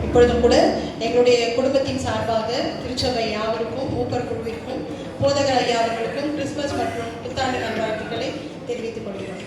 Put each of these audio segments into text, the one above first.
இப்பொழுதும் கூட எங்களுடைய குடும்பத்தின் சார்பாக திருச்சபை யாவருக்கும் மூப்பர் குழுவிற்கும் போதகர் ஐயா அவர்களுக்கும் கிறிஸ்துமஸ் மற்றும் புத்தாண்டு நல்வாழ்த்துக்களை தெரிவித்துக் கொள்கிறோம்.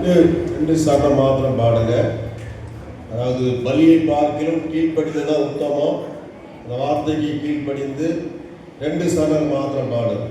ரெண்டு சரணம் மாத்திரம் பாடுங்க. அதாவது பலியை பார்க்கிலும் கீழ்ப்படிந்ததான் உத்தமம். அந்த வார்த்தைக்கு கீழ்ப்படிந்து 2 சரணம் மாத்திரம் பாடுங்க.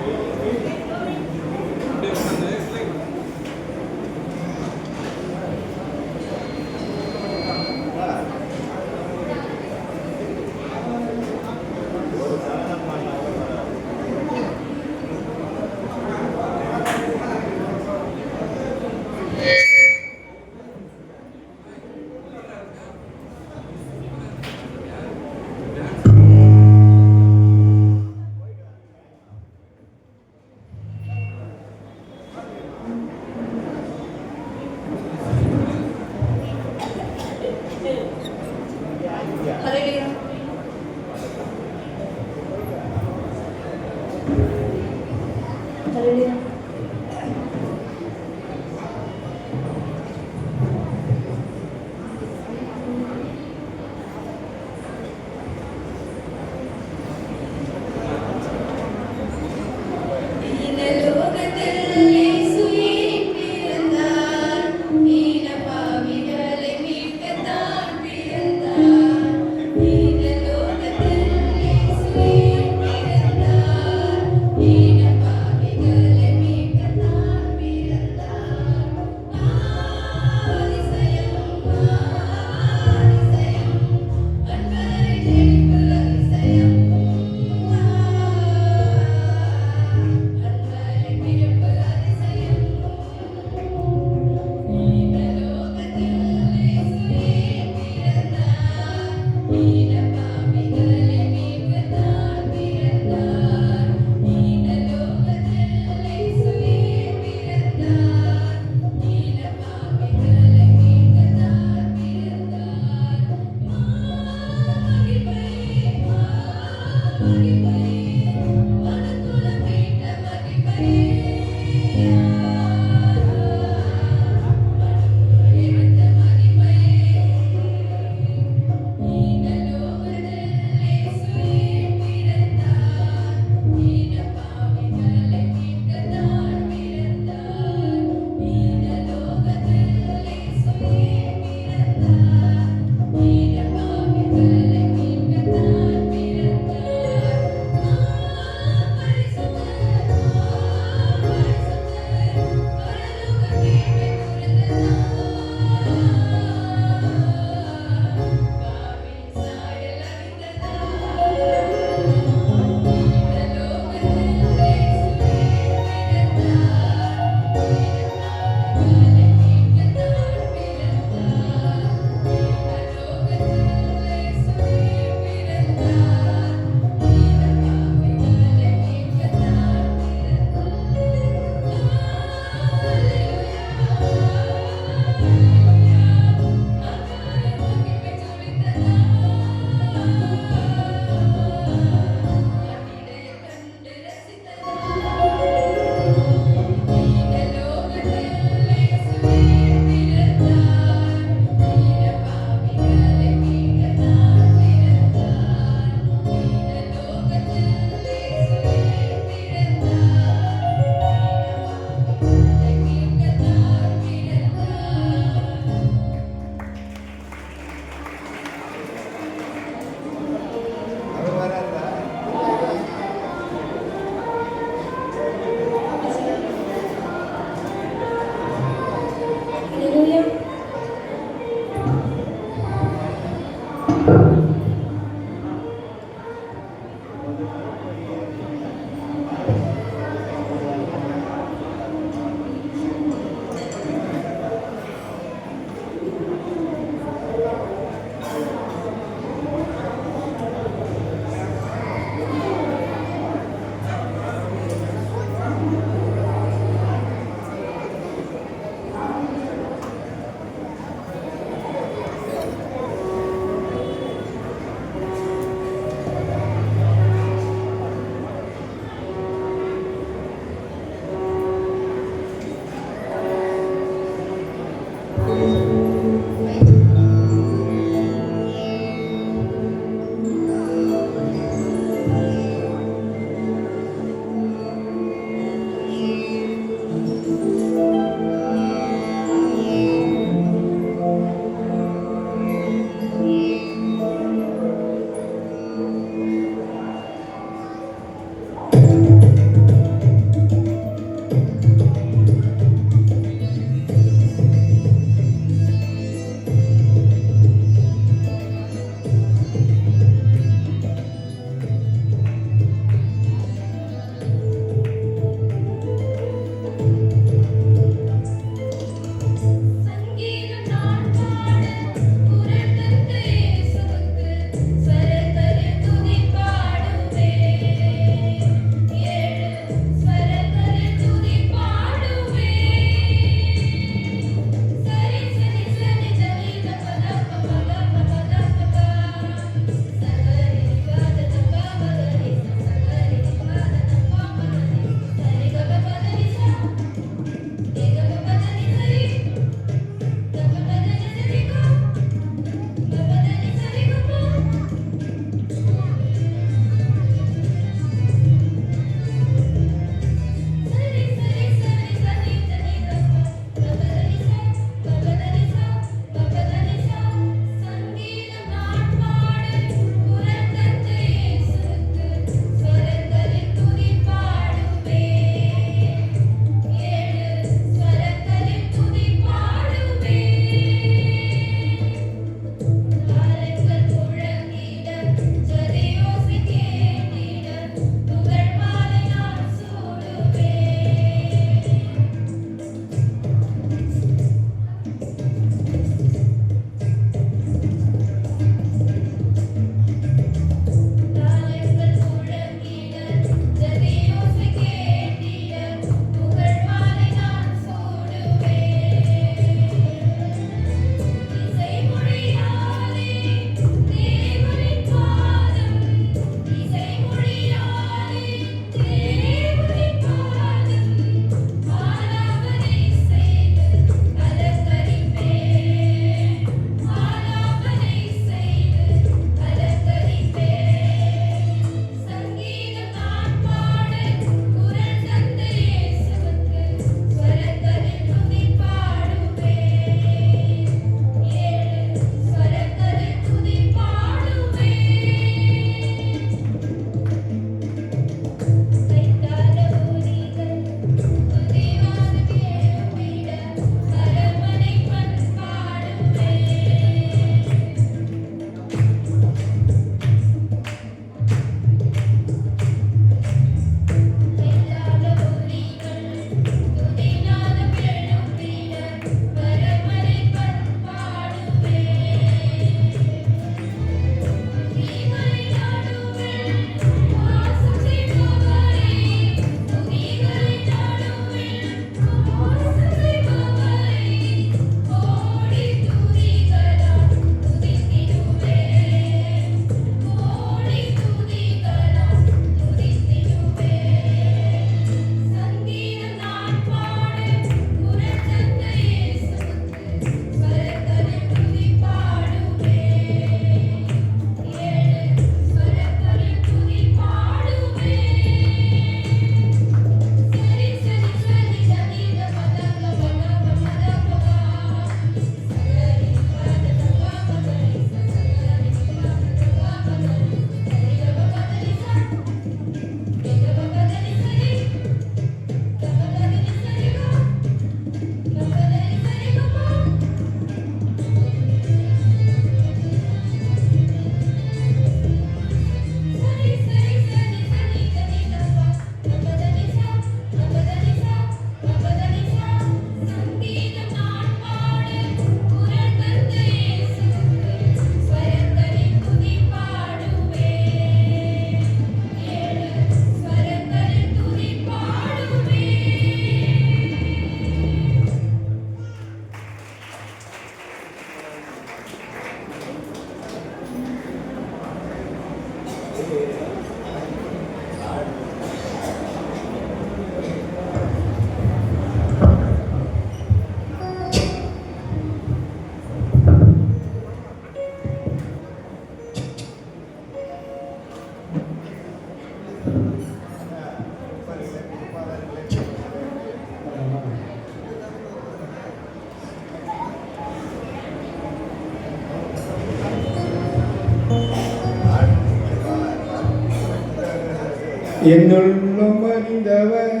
என்னுள்ளம் அறிந்தவர்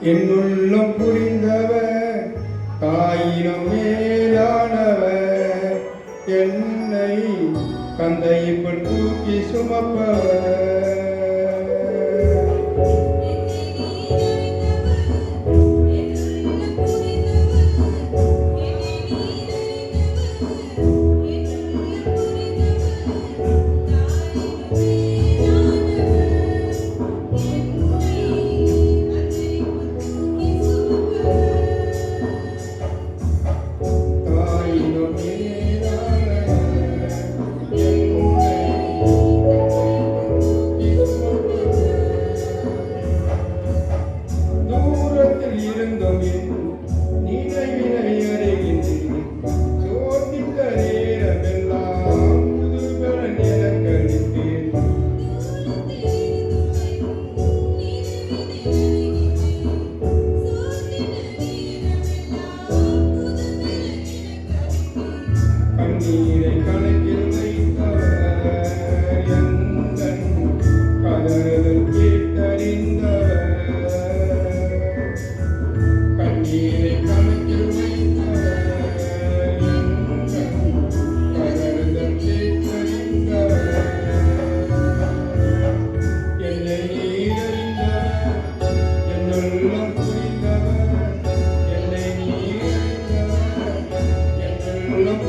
என்னுள்ளம் புரிந்தவர் தாயினும் மேலானவர் என்னை கந்தையில் தூக்கி சுமப்பவர் கண்ணீரை கணக்கில் வைத்தவர் எந்தன் கதறுதல் கேட்டறிந்தவர் கண்ணீரை கணக்கில் வைத்தவர் எந்தன் கதறுதல் கேட்டறிந்தவர் என்னை நீரறிந்தவர் என்னுள்ளம் புரிந்தவர் என்னை நீரறிந்தவர் என்னுள்ளம்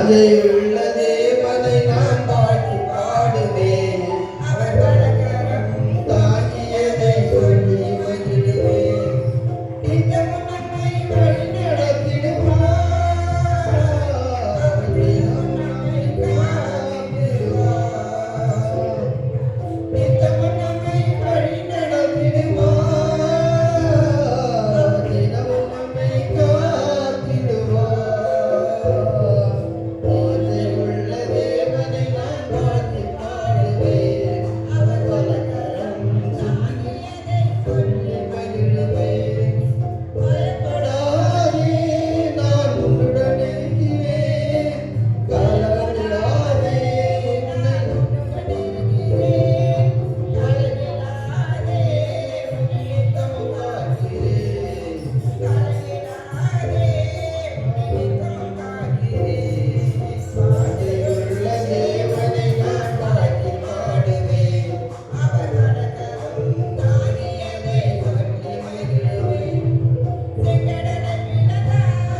வாஞ்சையுள்ள தேவனை நான் வாழ்த்தி பாடுவேன். அவர் வலக்கரம் தாங்கியதை சொல்லி மகிழுவேன். நித்தமும் நம்மை வழிநடத்திடுவார். தினமும் நம்மை காத்திடுவார். நித்தமும் நம்மை வழிநடத்திடுவார். தினமும் நம்மை காத்திடுவார். வாஞ்சையுள்ள தேவனை நான் வாழ்த்தி பாடுவேன். அவர் வலக்கரம் தாங்கியதை சொல்லி மகிழுவேன். பயப்படாதே, நான் உன்னுடன் இருக்கிறேன். கலவராதே, நான் உன்னுடன் இருக்கிறேன். கலங்கிடாதே, உன்னை நித்தமும் காக்கிறேன். கலங்கிடாதே, உன்னை நித்தமும் காக்கிறேன். வாஞ்சையுள்ள தேவனை நான் வாழ்த்தி பாடுவேன். அவர் வலக்கரம் தாங்கியதை சொல்லி மகிழுவேன். செங்கடலை பிளந்தார்,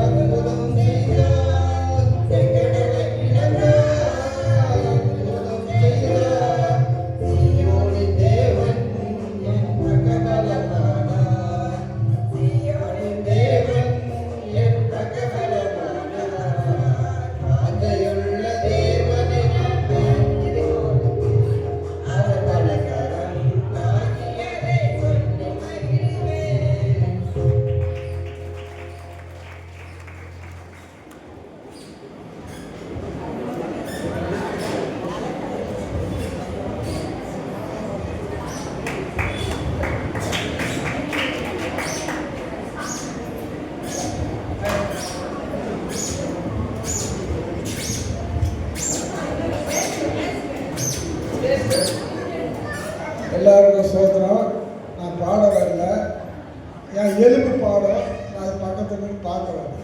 அற்புதம் செய்தார். செங்கடலை பிளந்தார், அற்புதம் செய்தார். சீயோனின் தேவன் என் பக்கபலமானார். சீயோனின் தேவன் என் பக்கபலமானார். வாஞ்சையுள்ள தேவனை நான் வாழ்த்திடுவேன். அவர் வலக்கரம் தாங்கியதை சொல்லி மகிழுவேன். எல்லாருக்கும் சோத்திரம். நான் பாட வரல, என் எலும்பு பாடம். நான் அது பக்கத்துல இருந்து பார்க்க வரல.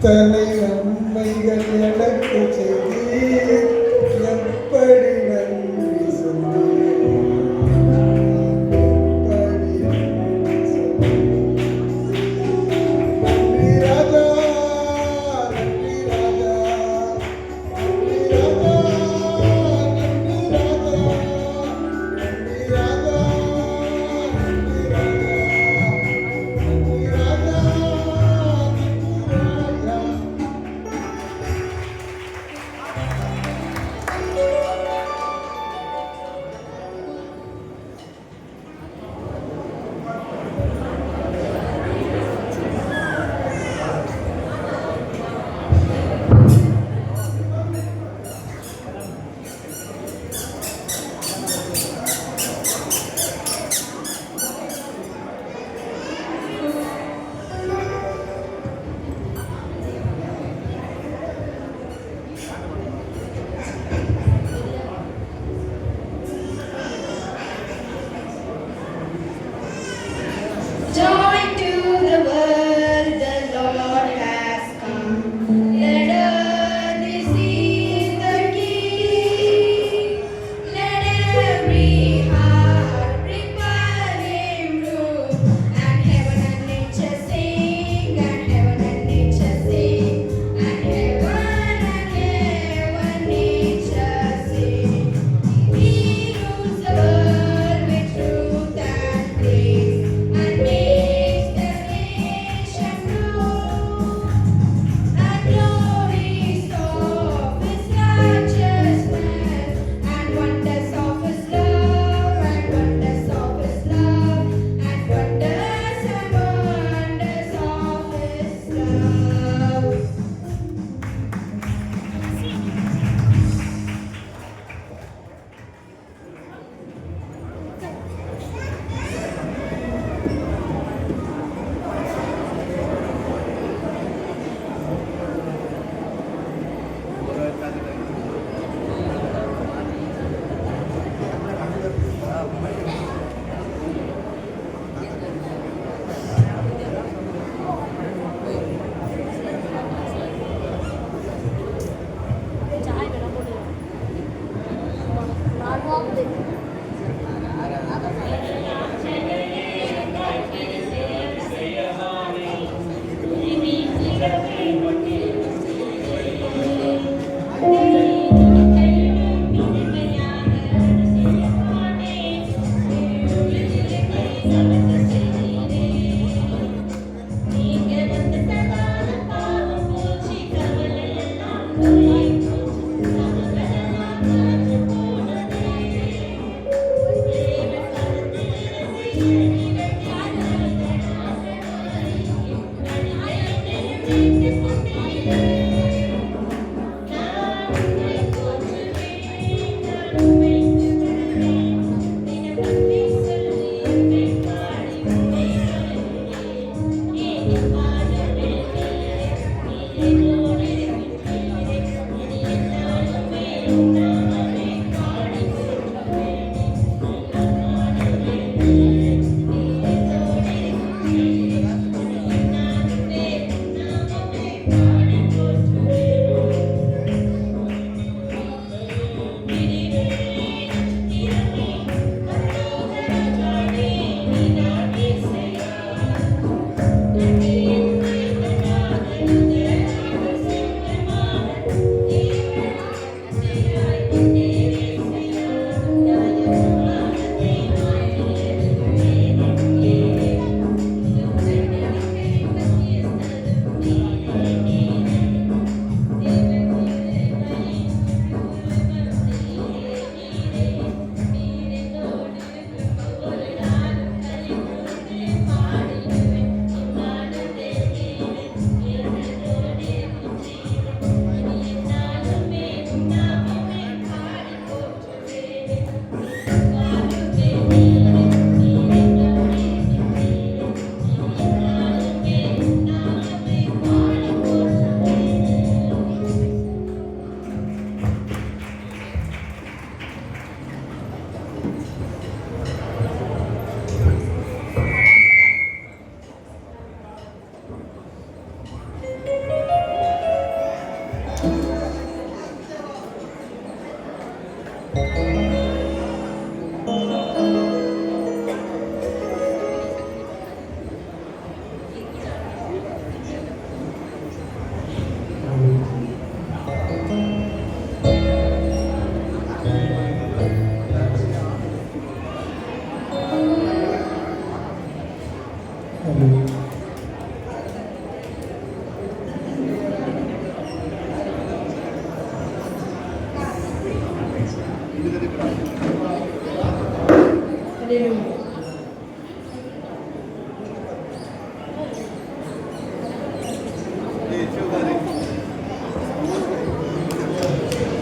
எத்தனை நன்மைகள் எனக்கு செய்தீர், எப்படி நன்றி சொல்வேன், எப்படி நன்றி சொல்வேன்.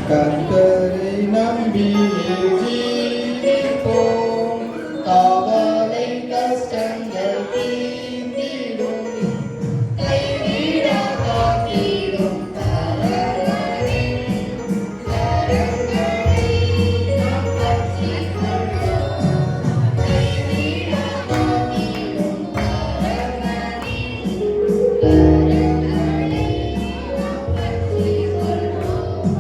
கர்த்தரை நம்பி ஜீவிப்போம், கவலை கஷ்டங்கள் தீர்ந்திடும், கைவிடா காத்திடும் கரங்களை நாம் பற்றிக் கொள்வோம். கைவிடா காத்திடும் கரங்களை நாம் பற்றிக் கொள்வோம்.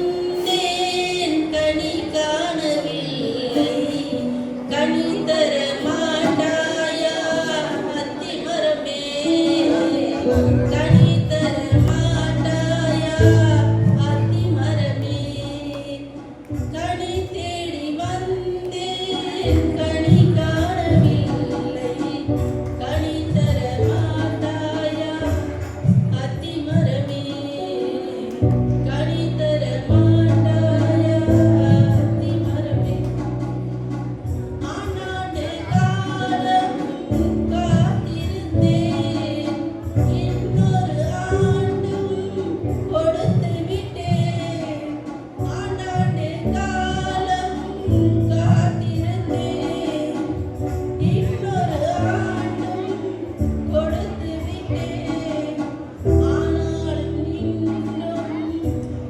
வந்தேன் கனி காணவில்லை கனி தர மாட்டாயா அத்திமரமே கனி தர மாட்டாயா அத்திமரமே கனி தேடி வந்தேன் கனி காணவில்லை கனி தர மாட்டாயா அத்திமரமே கனி தர மாட்டாயா அத்திமரமே ஆனாண்டு காலம் காத்திருந்தேன் இன்னொரு ஆண்டும் கொடுத்து விட்டேன் ஆனாண்டு காலம் காத்திருந்தேன் இன்னொரு ஆண்டும் கொடுத்து விட்டேன் ஆனாலும் இன்னும்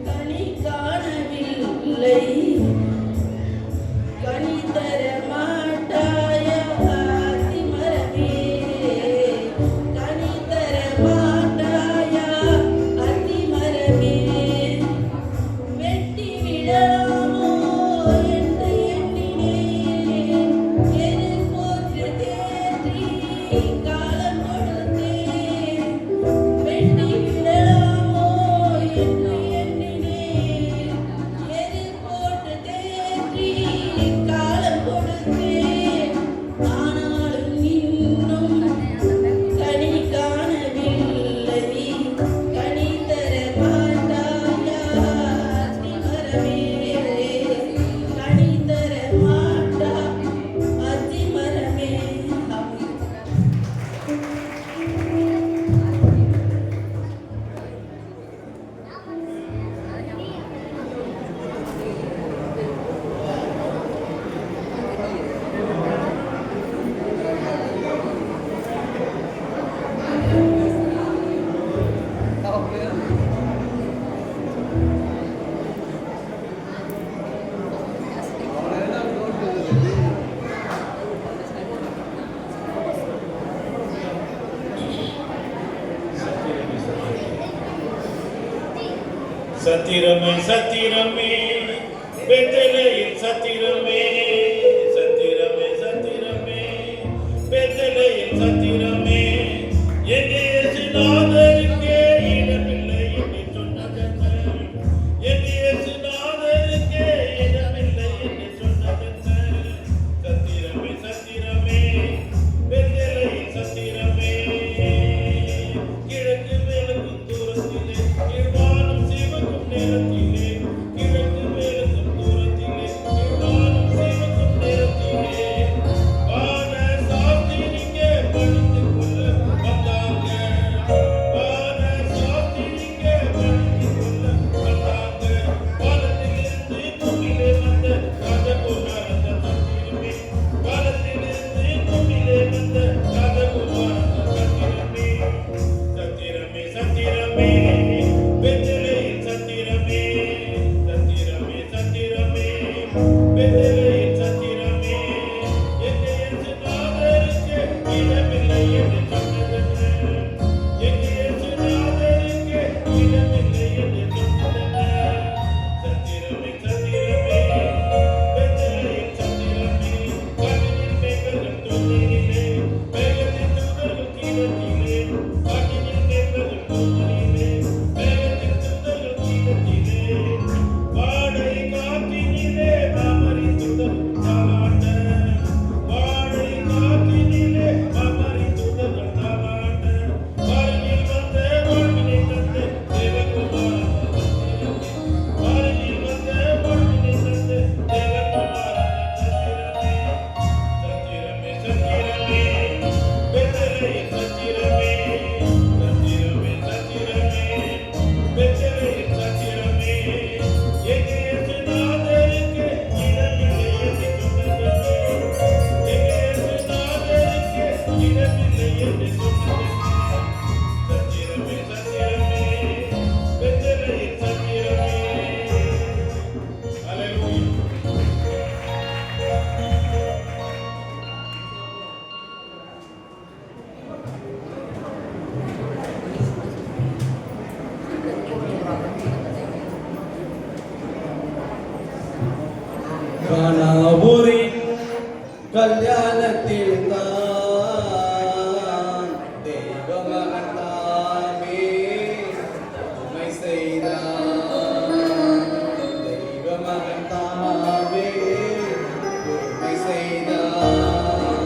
கனி காணவில்லை கனி தர மாட்டாயா அத்திமரமே கனி தர மாட்டாயா அத்திமரமே வெட்டி விடலாமோ என்று எண்ணினேன் எது போன்று தேற்றி காலம் கொடுத்தேன் வெட்டி விடலாமோ என்று எண்ணினேன் எது போன்று தேற்றி காலம் கொடுத்தேன் ஆனாலும் இன்னும் கனி காணவில்லை கனி தர மாட்டாயா அத்திமரமே கனி தர மாட்டா அத்திமரமே சத்திரமே சத்திரமே பெத்தலையில் சத்திரமே சத்திரமே சத்திரமே பெத்தலையில் சத்திரமே எங்கே சுநாதருக்கே இடமில்லை என்று சொன்னதென்ன எங்கே சுநாதருக்கே இடமில்லை என்று சொன்னதென்ன சத்திரமே சத்திரமே பெத்தலையில் சத்திரமே கிழக்கு மேலுக்கும் தூரத்திலே கீழ்வானம் சிவக்கும் நேரத்திலே கிழக்கு மேலுக்கும் தூரத்திலே கீழ்வானம் சிவக்கும் நேரத்திலே வான சாஸ்திரிங்க பணிந்து கொள்ள வந்தாங்க வான சாஸ்திரிங்க பணிந்து கொள்ள வந்தாங்க வானத்திலிருந்து பூமியிலே வந்த ராஜகுமாரன் சத்திரமே வானத்திலிருந்து பூமியிலே வந்த ராஜகுமாரன் சத்திரமே சத்திரமே பெத்தலையில் சத்திரமே சத்திரமே சத்திரமே பெத்தலையில் சத்திரமே எங்கே சுநாதருக்கு இடமில்லை என்று சொன்னதென்ன எங்கே சுநாதருக்கு இடமில்லை என்று சொன்னதென்ன சத்திரமே சத்திரமே பெத்தலையில் சத்திரமே காட்டினில் மேகங்கள் தோன்றினிலே மேகத்தின் தூதர்கள் தீரத்திலே காட்டினில் மேகங்கள் தோன்றினிலே கல்யாணத்தில் தான் தெய்வ மகன் தாமே உமை செய்தார். தெய்வ மகன் தாமே உமை செய்தார்.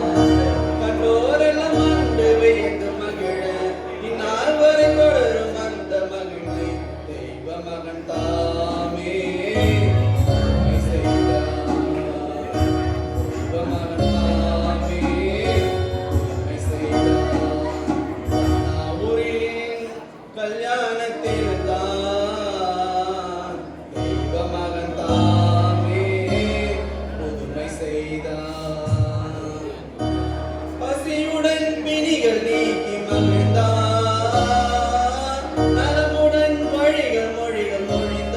கண்டோரெல்லாம் ஆண்டு வைத்து மகிழ இந்நாள் வரை தொடரும் அந்த மகிழ்ச்சி தெய்வ மகன் தாமே உமை செய்தார். தெய்வ மகன் தாமே உமை செய்தார். கானாவூரின் கல்யாணத்தில் தான் தெய்வ மகன் தாமே புதுமை செய்தார். பசியுடன் பிணிகள் நீக்கி மகிழ்ந்தார். நலமுடன் மொழிகள் மொழிந்தார்.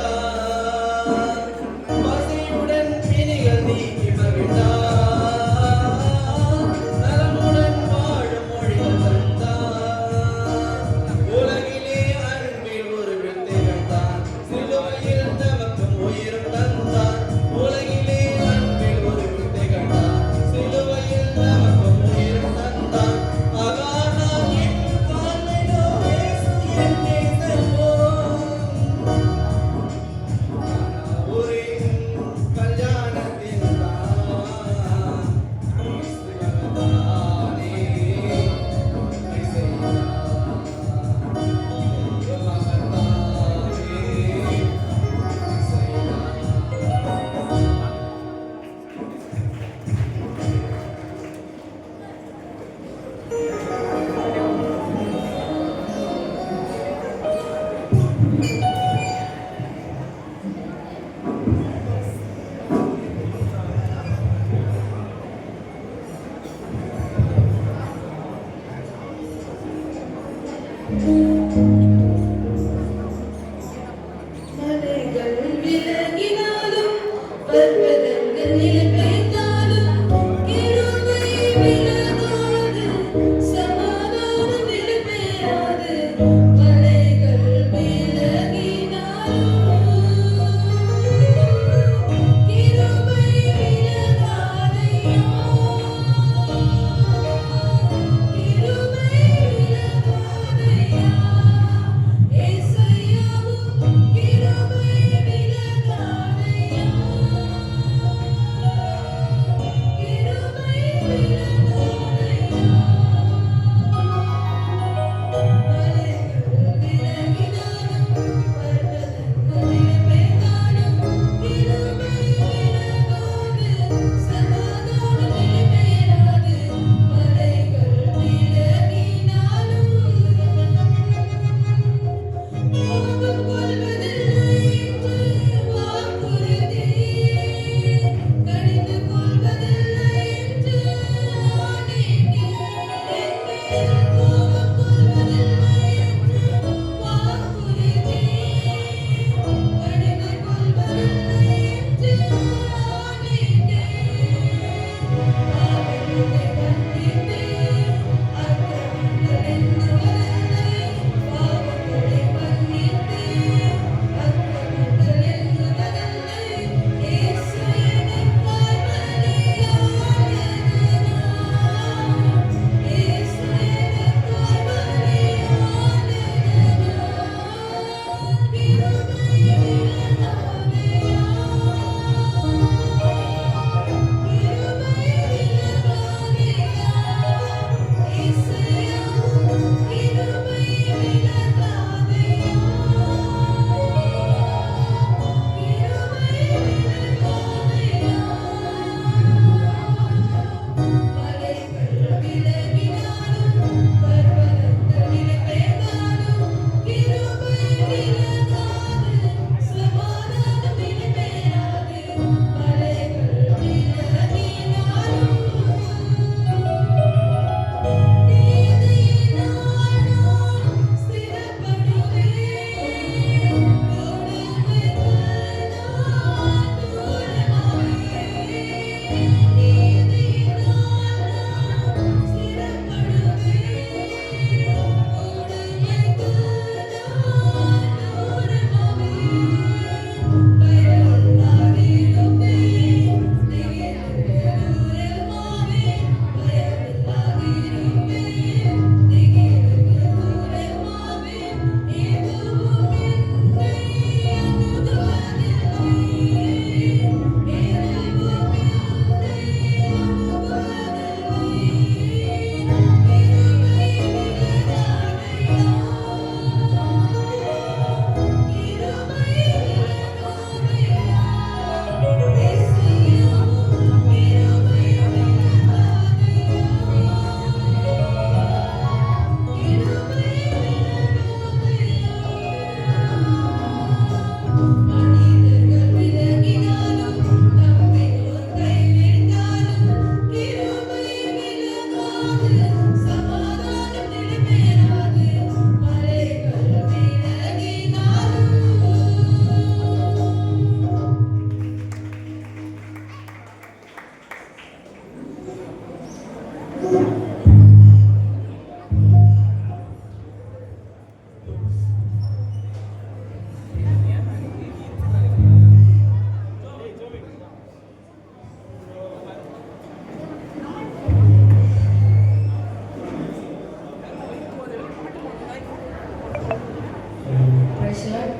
Praise Lord.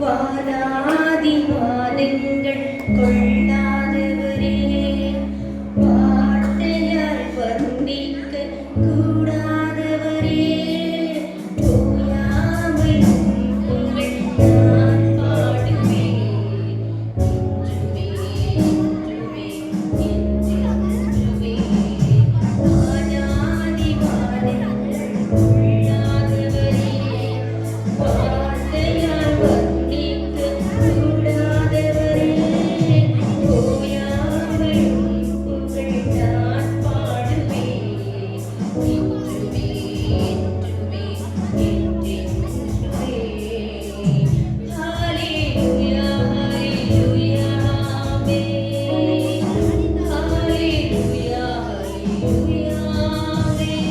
வானாதி வானங்கள் கொள்ளாதவரே, வார்த்தையால் வர்ணிக்க கூடாதவரே, ஓயாமையும் புகழ் நான் பாடுவேன். என்றுமே, என்றுமே, என்றென்றுமே. வானாதி வானங்கள் கொள்ளாதவரே, வார்த்தையால் வர்ணிக்க கூடாதவரே, ஓயாமையும் புகழ் நான் பாடுவேன். என்றுமே, என்றுமே, என்றென்றுமே. ஹல்லேலூயா, ஹல்லேலூயா, ஆமென். ஹல்லேலூயா, ஹல்லேலூயா, ஆமென்.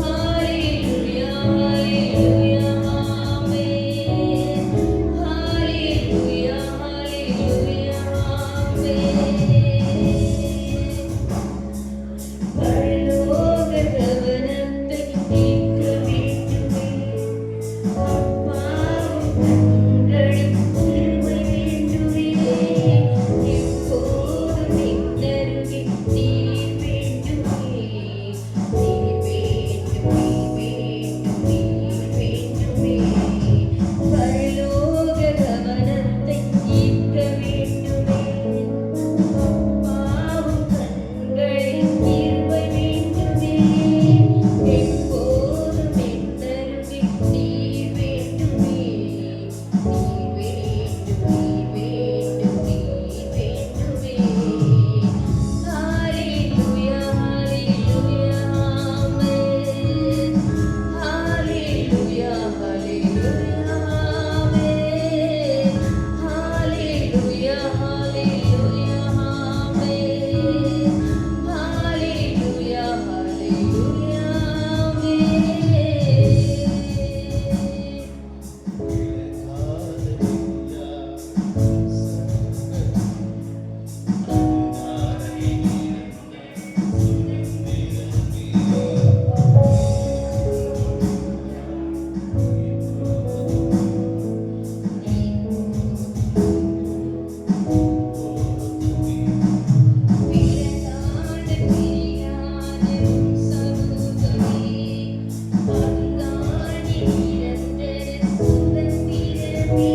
ஹல்லேலூயா, ஹல்லேலூயா, ஆமென். ஹல்லேலூயா, ஹல்லேலூயா, ஆமென். பரலோக கவனத்தை நீக்க வேண்டுமே, அப்பாவும் கண்களில் சிறுமை வேண்டுமே, எப்போதும் நின்னருகே நீர் வேண்டுமே, நீர் வேண்டும், நீர் வேண்டுமே. பரலோக கவனத்தை ஈர்க்க வேண்டுமே, அப்பாவும் கண்களில் கிருபை வேண்டுமே, எப்போதும் நின்னருகே நீர் வேண்டுமே, நீர் வேண்டும், நீர் வேண்டுமே. ஹல்லேலூயா, ஹல்லேலூயா, ஆமென். ஹல்லேலூயா, ஹல்லேலூயா, ஆமென். ஹல்லேலூயா, ஹல்லேலூயா, ஆமென். ஹல்லேலூயா, ஹல்லேலூயா, ஆமென். பிறந்தான பிரியான சமூகமே, பங்காளி நிரந்தர சுதந்திரமே,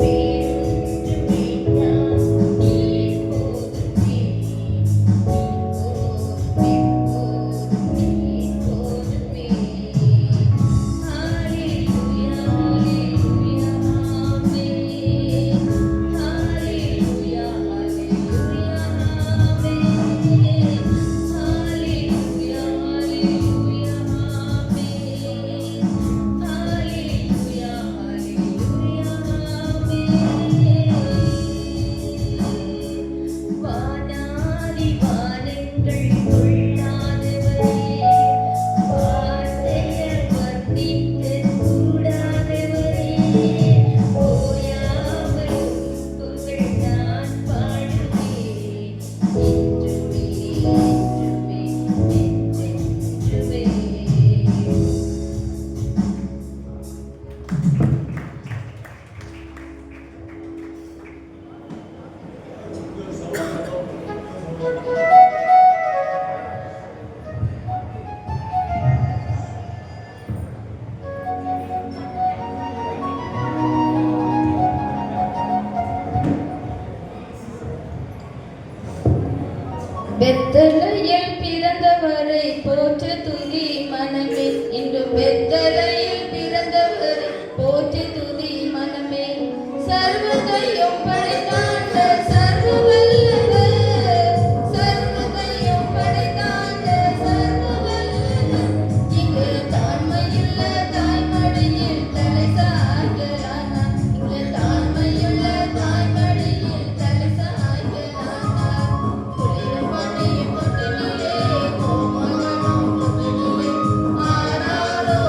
வேறொன்று வேண்டாம் நீர் போதுமே, எப்போதும் நீர் போதுமே. ஹல்லேலூயா, ஹல்லேலூயா, ஆமென். ஹல்லேலூயா, ஹல்லேலூயா, ஆமென். ஹல்லேலூயா, ஹல்லேலூயா, ஆமென். ஹல்லேலூயா, ஹல்லேலூயா, ஆமென். வானாதி வானங்கள் கொள்ளாதவரே, வார்த்தையால் வர்ணிக்க கூடாதவரே, ஓயாமையும் புகழ் நான் பாடுவேன். என்றுமே, என்றுமே, என்றென்றுமே. பெத்தலையில் பிறந்தவரை போற்று துதி மனமே, இன்று பெத்தலையில் பிறந்தவரை போற்று துதி மனமே. சர்வதையும் படைத்தாண்ட சர்வ வல்லவர், சர்வதையும் படைத்தாண்ட சர்வ வல்லவர், இங்கு தாழ்மையுள்ள தாய்மடியில் தலை சாய்கிறானார், இங்கு தாழ்மையுள்ள தாய்மடியில் தலை சாய்கிறானார். குளிரும் பனியும் கொட்டிலே, கோமகனும் கொட்டிலே, ஆராரோ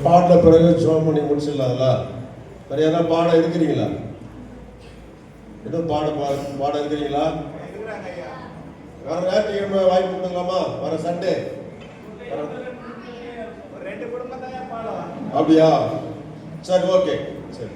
பாடின பிறகு ஷோ பண்ணி முடிச்சிடலாம்ல. வேறு யாராவது பாட இருக்கிறீங்களா? எதுவும் பாட இருக்கிறீங்களா? வர ஞாயிற்றுக்கிழமை வாய்ப்பு கொடுக்கலாமா? வர சண்டே அப்படியா? சரி, ஓகே, சரி.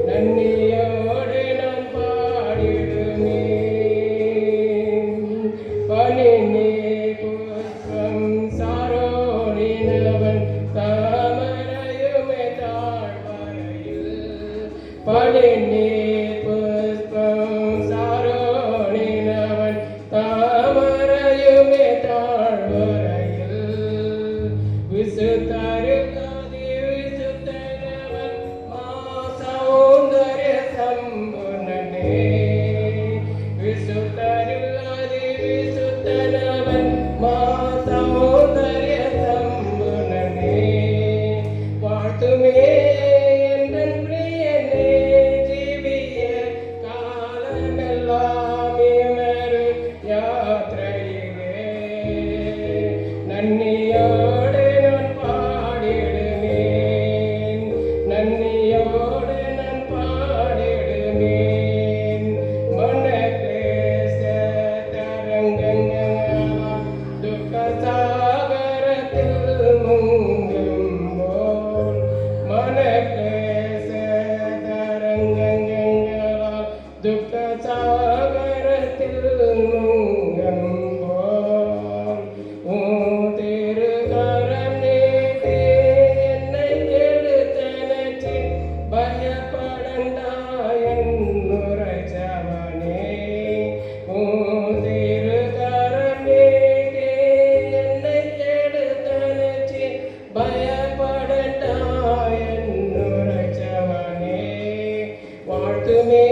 நன்னியோடு நான் பாடிடுமே துக்க சாகரத்தில் நுங்கம்போம் உன் திருகரம் நீட்டி என்னை எடுத்தனச்சு பயப்படண்டா என்னுரைச்சவனே உன் திருகரம் நீட்டி என்னை எடுத்தனச்சு பயப்படண்டா என்னுரைச்சவனே வாழ்த்துமே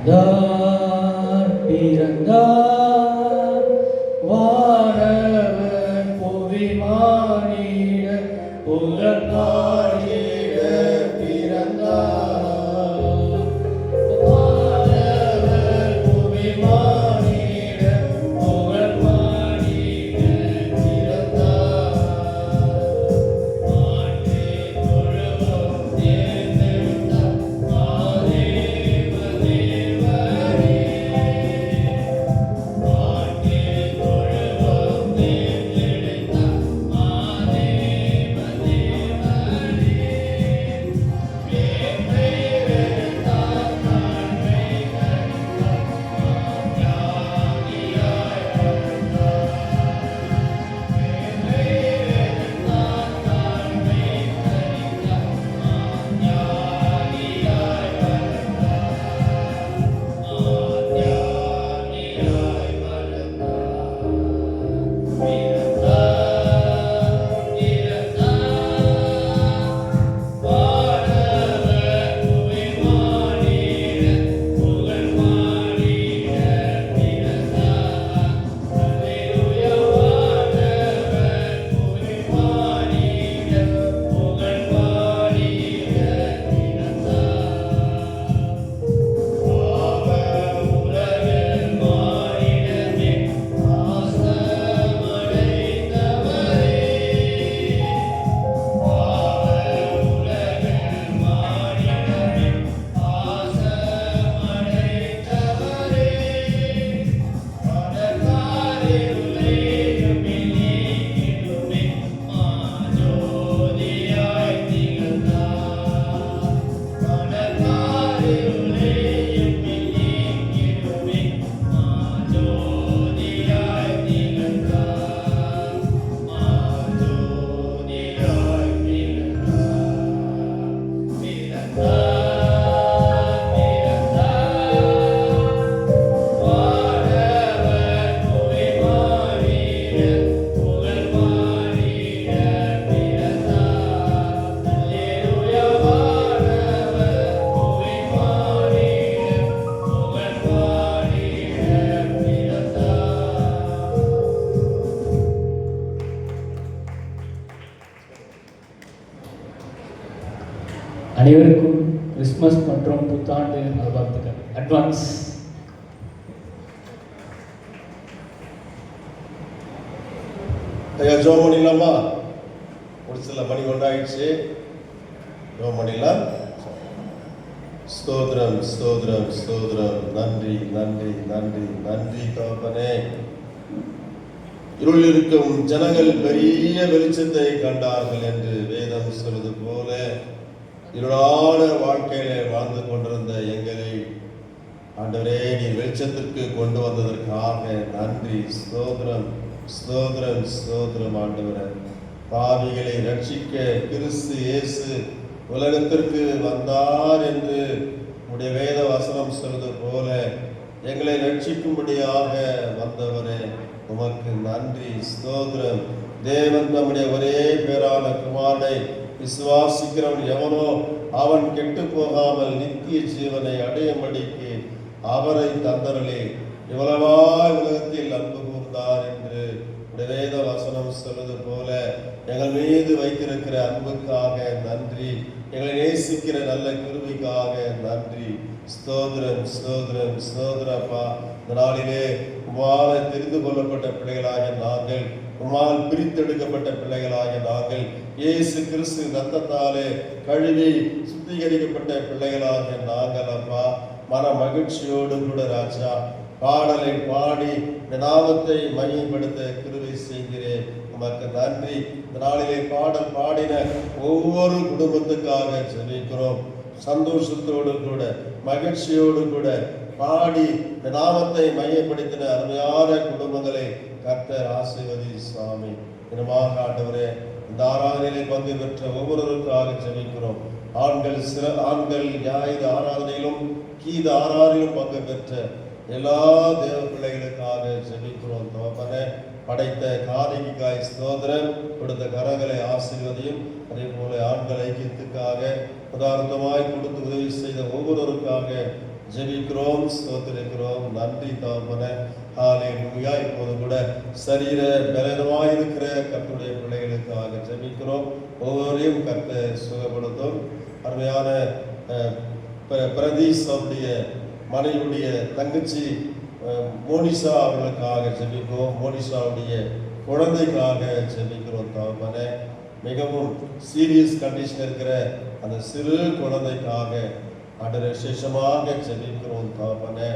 பிறந்தார் பிறந்தார் வானவர் புவி மானிட புகழ் பாடிட பிறந்தார் வானவர் புவி மானிட புகழ் பாடிட பிறந்தார் ஆண்டே தொழுவோம் தேர்ந்தெடுத்த மாதேவ தேவரே ஆண்டே தொழுவோம் தேர்ந்தெடுத்த மாதேவ தேவரே வேற்றை வெறுத்தார் தாழ்மை கண்டார் ஞானியாய் வளர்ந்தார் வேற்றை வெறுத்தார் தாழ்மை கண்டார் ஞானியாய் வளர்ந்தார் ஞானியாய் வளர்ந்தார் பிறந்தார் வானவர் புவி மானிட புகழ் பாடிட பிறந்தார் அல்லேலூயா வானவர் புவி மானிட புகழ் பாடிட பிறந்தார் உலகில் மானிடமே ஆசமடைந்தவரே உலகில் மானிடமே ஆசமடைந்தவரே கடற்காரிருளையும் நீக்கிடுமே மாஜோதியாய் திகழ்ந்தார் கடற்காரிருளையும் நீக்கிடுமே மாஜோதியாய் திகழ்ந்தார் மாஜோதியாய் பிறந்தார் வானவர் புவி மானிட புகழ் பாடிட பிறந்தார் அல்லேலூயா வானவர் புவி மானிட புகழ் பாடிட பிறந்தார். அனைவருக்கும் கிறிஸ்மஸ் மற்றும் புத்தாண்டு நல்வாழ்த்துக்கள் அட்வான்ஸ். ஐயா ஜோம் பண்ணிடலாமா? முடிச்சல மணி கொண்டாயிடுச்சு. ஜோம் பண்ணிடலாம். ஸ்தோத்திரம் ஸ்தோத்திரம் ஸ்தோத்திரம். நன்றி நன்றி நன்றி நன்றி தகப்பனே. இருள் இருக்கும் ஜனங்கள் பெரிய வெளிச்சத்தை கண்டார்கள் என்று வேதம் சொல்வது போல இருளான வாழ்க்கையில வாழ்ந்து கொண்டிருந்த எங்களை ஆண்டவரே நீர் வெளிச்சத்திற்கு கொண்டு வந்ததற்காக நன்றி. ஸ்தோத்திரம் ஸ்தோத்திரம் ஸ்தோத்திரம். ஆண்டவரே பாவிகளை ரட்சிக்க கிறிஸ்து இயேசு உலகத்திற்கு வந்தார் என்று உடைய வேத வசனம் சொல்வது போல எங்களை ரட்சிக்கும்படியாக வந்தவரே உமக்கு நன்றி. ஸ்தோத்திரம். தேவன் தம்முடைய ஒரே பேரான குமாரனை விசுவாசிக்கிறவன் எவனோ அவன் கெட்டு போகாமல் நித்திய ஜீவனை அடையும்படிக்கு அவரை தந்தரலே இவ்வளவாய் உலகத்தில் அன்பு கூர்ந்தார் என்று வேத வசனம் சொல்வது போல எங்கள் மீது வைத்திருக்கிற அன்புக்காக நன்றி. எங்களை நேசிக்கிற நல்ல கிருபைக்காக நன்றி. ஸ்தோத்திரம் ஸ்தோத்திரம் ஸ்தோத்திரப்பா. இந்த நாளிலே உமால தெரிந்து கொள்ளப்பட்ட பிள்ளைகளாகிய நாங்கள், உமால் பிரித்தெடுக்கப்பட்ட பிள்ளைகளாகிய நாங்கள், இயேசு கிறிஸ்து ரத்தத்தாலே கழுவி சுத்திகரிக்கப்பட்ட பிள்ளைகளாகிய நாங்கள் அப்பா மன மகிழ்ச்சியோடு கூட ராஜா பாடலை பாடி நாமத்தை மையப்படுத்த கிருபை செய்கிறேன். உமக்கு நன்றி. இந்த நாளிலே பாடல் பாடின ஒவ்வொரு குடும்பத்துக்காக ஜெபிக்கிறோம். சந்தோஷத்தோடு கூட மகிழ்ச்சியோடு கூட பாடி நாமத்தை மையப்படுத்தின அருமையான குடும்பங்களை கர்த்தர் ஆசீர்வதி சுவாமி. தினமாக ஆண்டவரே இந்த ஆராதனையிலே பங்கு பெற்ற ஒவ்வொருவருக்காக ஜெபிக்கிறோம். ஆண்கள் ஞாயிறு ஆராதனையிலும் கீத ஆராதனையிலும் பங்கு பெற்ற எல்லா தேவ பிள்ளைகளுக்காக ஜெபிக்கிறோம். தகப்பனே படைத்த காணிக்கைக்காய் ஸ்தோத்திரம். கொடுத்த கரங்களை ஆசீர்வதியும். அதே போல ஆண்கள் ஐக்கியத்துக்காக உதாரணமாய் கொடுத்து உதவி செய்த ஒவ்வொருவருக்காக ஜெபிக்கிறோம், ஸ்தோத்திரிக்கிறோம். நன்றி தகப்பனே. ஹalleluya. இப்போது கூட சரீர பலவீனமாய் இருக்கிற கர்த்தருடைய பிள்ளைகளுக்காக ஜெபிக்கிறோம். ஒவ்வொருவரையும் கர்த்தர் சுகப்படுத்தும். அருமையான பிரதீஷ் அவருடைய மனைவியுடைய தங்கச்சி மோனிஷா அவர்களுக்காக ஜெபிக்கிறோம். மோனிஷாவுடைய குழந்தைக்காக ஜெபிக்கிறோம் தகப்பனே. மிகவும் சீரியஸ் கண்டிஷன் இருக்கிற அந்த சிறு குழந்தைக்காக ஆண்டவரே விசேஷமாக ஜெபிக்கிறோம் தகப்பனே.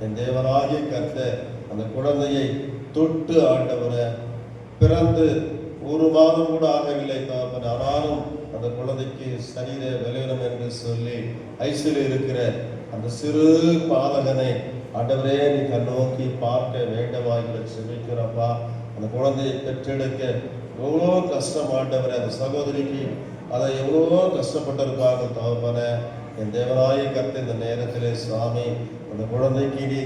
என் தேவனாகிய கர்த்தர் அந்த குழந்தையை தொட்டு ஆண்டவரை பிறந்து ஒரு மாதம் கூட ஆகவில்லை தகப்பனே. ஆனாலும் அந்த குழந்தைக்கு சரீர பலவீனம் என்று சொல்லி ஐசியில் இருக்கிற அந்த சிறு பாலகனை ஆண்டவரே நீ கண்ணோக்கி பார்க்க வேண்டுமாய் ஜெபிக்கிறப்பா. அந்த குழந்தையை பெற்றெடுக்க எவ்வளோ கஷ்டம் ஆண்டவரே. அந்த சகோதரிக்கு அதை எவ்வளோ கஷ்டப்பட்டிருப்பாங்க தகப்பனே. என் தேவனாய கர்த்தர் இந்த நேரத்திலே சுவாமி அந்த குழந்தைக்கு நீ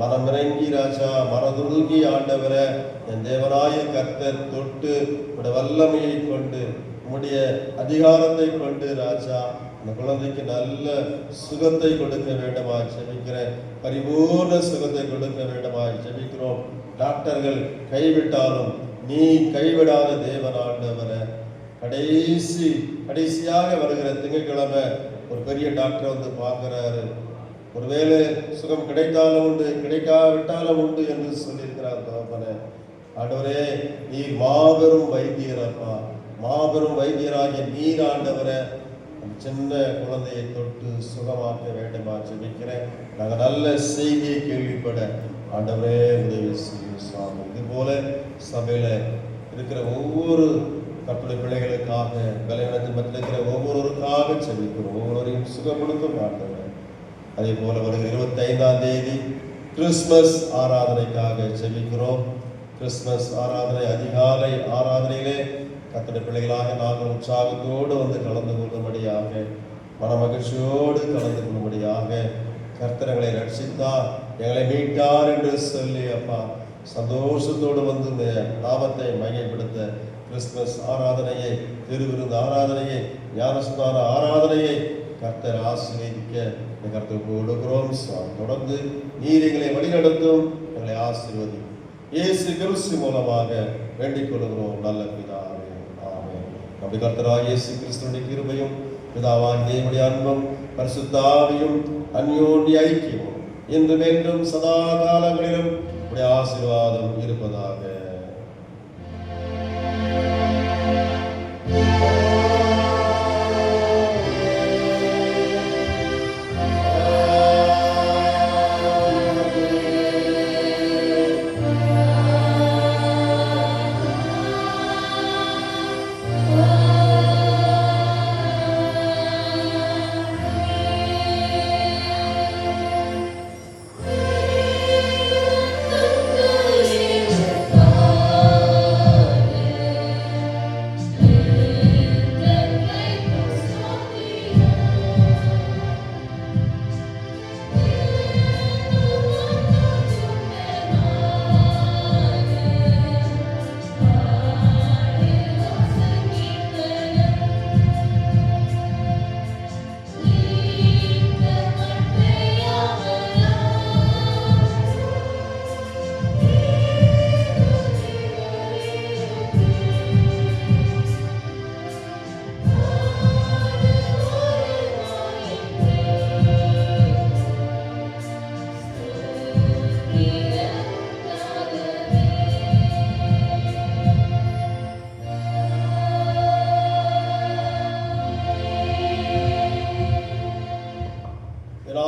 மனமிறங்கி ராஜா மனதுருகி ஆண்டவரே என் தேவனாய கர்த்தர் தொட்டு உடைய வல்லமையை கொண்டு உம்முடைய அதிகாரத்தை கொண்டு ராஜா அந்த குழந்தைக்கு நல்ல சுகத்தை கொடுக்க வேண்டுமாய் ஜெபிக்கிறேன். பரிபூர்ண சுகத்தை கொடுக்க வேண்டுமாய் ஜெபிக்கிறோம். டாக்டர்கள் கைவிட்டாலும் நீ கைவிடாத தேவன் ஆண்டவரே. கடைசியாக வருகிற திங்கட்கிழமை ஒரு பெரிய டாக்டர் வந்து பார்க்கிறாரு. ஒருவேளை சுகம் கிடைத்தாலும் உண்டு கிடைக்காவிட்டாலும் உண்டு என்று சொல்லியிருக்கிறார் தகப்பனே. ஆண்டவரே நீர் மாபெரும் வைத்தியர் அப்பா. மாபெரும் வைத்தியராகிய நீர் ஆண்டவரே அந்த சின்ன குழந்தையை தொட்டு சுகமாக்க வேண்டுமா ஜெபிக்கிறேன். நாங்கள் நல்ல செய்தியை கேள்விப்பட ஆண்டவரே உதவி செய்யும் சுவாமி. இது போல சபையில இருக்கிற ஒவ்வொரு கர்த்தருடைய பிள்ளைகளுக்காக பலவீனத்தில் மற்றிருக்கிற ஒவ்வொருவருக்காக ஜெபிக்கிறோம். ஒவ்வொருவரையும் சுகப்படுத்தும் ஆண்டவரே. அதே போல வருகிற 25ஆம் தேதி கிறிஸ்துமஸ் ஆராதனைக்காக ஜெபிக்கிறோம். கிறிஸ்துமஸ் ஆராதனை அதிகாலை ஆராதனையிலே கர்த்தருடைய பிள்ளைகளாக நாங்கள் உற்சாகத்தோடு வந்து கலந்து கொள்ளும்படியாக மனமகிழ்ச்சியோடு கலந்து கொள்ளும்படியாக கர்த்தர் எங்களை ரட்சித்தார் எங்களை மீட்டார் என்று சொல்லி அப்பா சந்தோஷத்தோடு வந்து இந்த நாமத்தை மையப்படுத்த கிறிஸ்துமஸ் ஆராதனையை திருவிருந்து ஆராதனையை ஞானஸ்நான ஆராதனையை கர்த்தர் ஆசீர்வதிக்க கர்த்தருக்கு கொடுக்கிறோம். தொடர்ந்து நீர் எங்களை வழிநடத்தும் எங்களை ஆசீர்வதி இயேசு கிறிஸ்து மூலமாக வேண்டிக் கொள்கிறோம் நல்ல பிதாவே. ஆமென். நம்முடைய கர்த்தராகிய இயேசு கிறிஸ்துவின் கிருபையும் பிதாவாகிய தேவனுடைய அன்பும் பரிசுத்த ஆவியும் அன்யோன்ய ஐக்கியமும் இன்றும் என்றும் சதா காலங்களிலும் உடைய ஆசீர்வாதம் இருப்பதாக.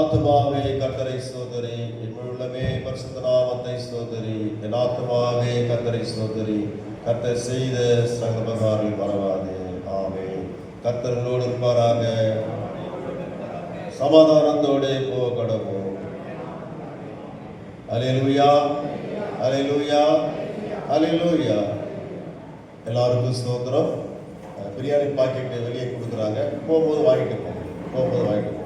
ஆத்துமாவே கர்த்தரை ஸ்தோத்திரி, என் உள்ளமே பரிசுத்த நாமத்தை ஸ்தோத்திரி. என் ஆத்துமாவே கர்த்தரை ஸ்தோத்திரி, கர்த்தர் செய்த சகலபகாரில் மறவாதே. ஆமென். கர்த்தர் உங்களோடு இருப்பாராக. சமாதானத்தோடு போகடவும். அல்லேலூயா, அல்லேலூயா, அல்லேலூயா. எல்லாருக்கும் ஸ்தோத்திரம். பிரியாணி பாக்கெட்டு வெளியே கொடுக்குறாங்க. போகும்போது வாங்கிட்டு போங்க.